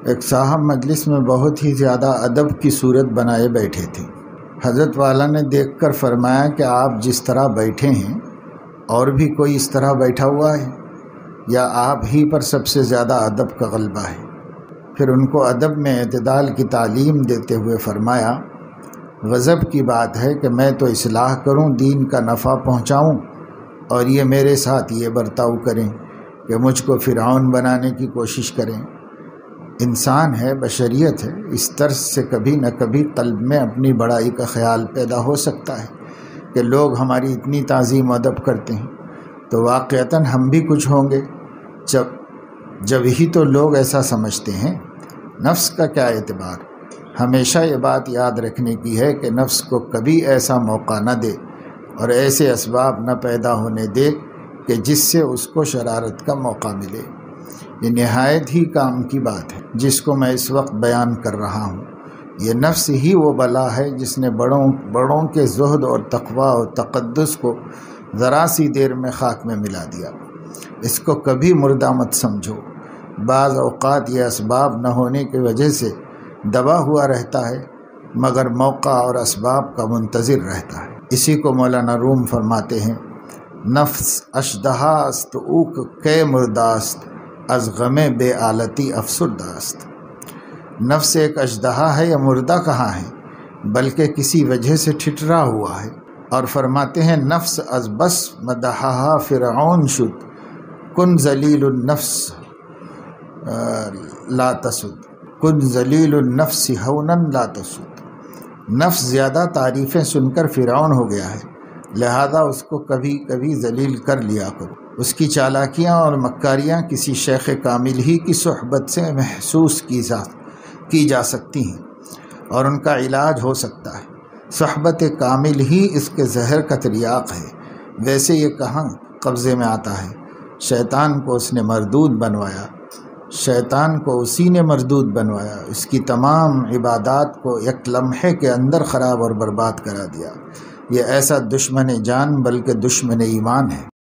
ایک صاحب مجلس میں بہت ہی زیادہ ادب کی صورت بنائے بیٹھے تھے۔ حضرت والا نے دیکھ کر فرمایا کہ آپ جس طرح بیٹھے ہیں اور بھی کوئی اس طرح بیٹھا ہوا ہے یا آپ ہی پر سب سے زیادہ ادب کا غلبہ ہے؟ پھر ان کو ادب میں اعتدال کی تعلیم دیتے ہوئے فرمایا، غضب کی بات ہے کہ میں تو اصلاح کروں، دین کا نفع پہنچاؤں، اور یہ میرے ساتھ یہ برتاؤ کریں کہ مجھ کو فرعون بنانے کی کوشش کریں۔ انسان ہے، بشریت ہے، اس طرز سے کبھی نہ کبھی قلب میں اپنی بڑائی کا خیال پیدا ہو سکتا ہے کہ لوگ ہماری اتنی تعظیم و ادب کرتے ہیں تو واقعتاً ہم بھی کچھ ہوں گے۔ جب ہی تو لوگ ایسا سمجھتے ہیں۔ نفس کا کیا اعتبار؟ ہمیشہ یہ بات یاد رکھنے کی ہے کہ نفس کو کبھی ایسا موقع نہ دے اور ایسے اسباب نہ پیدا ہونے دے کہ جس سے اس کو شرارت کا موقع ملے۔ یہ نہایت ہی کام کی بات ہے جس کو میں اس وقت بیان کر رہا ہوں۔ یہ نفس ہی وہ بلا ہے جس نے بڑوں کے زہد اور تقوی اور تقدس کو ذرا سی دیر میں خاک میں ملا دیا۔ اس کو کبھی مردہ مت سمجھو۔ بعض اوقات یہ اسباب نہ ہونے کی وجہ سے دبا ہوا رہتا ہے مگر موقع اور اسباب کا منتظر رہتا ہے۔ اسی کو مولانا روم فرماتے ہیں، نفس اشدہاست اوک کے مرداست، از غم بے آلتی افسرداست۔ نفس ایک اشدہا ہے یا مردہ کہاں ہے بلکہ کسی وجہ سے ٹھٹرا ہوا ہے۔ اور فرماتے ہیں، نفس از بس مدحہا فرعون شد، کن ذلیل النفس لا تسد، کن ذلیل النفس ہونا لا تسد۔ نفس زیادہ تعریفیں سن کر فرعون ہو گیا ہے، لہذا اس کو کبھی کبھی ذلیل کر لیا کرو۔ اس کی چالاکیاں اور مکاریاں کسی شیخ کامل ہی کی صحبت سے محسوس کی جا سکتی ہیں اور ان کا علاج ہو سکتا ہے۔ صحبت کامل ہی اس کے زہر کا تریاق ہے۔ ویسے یہ کہاں قبضے میں آتا ہے؟ شیطان کو اس نے مردود بنوایا، شیطان کو اسی نے مردود بنوایا، اس کی تمام عبادات کو یک لمحے کے اندر خراب اور برباد کرا دیا۔ یہ ایسا دشمن جان بلکہ دشمن ایمان ہے۔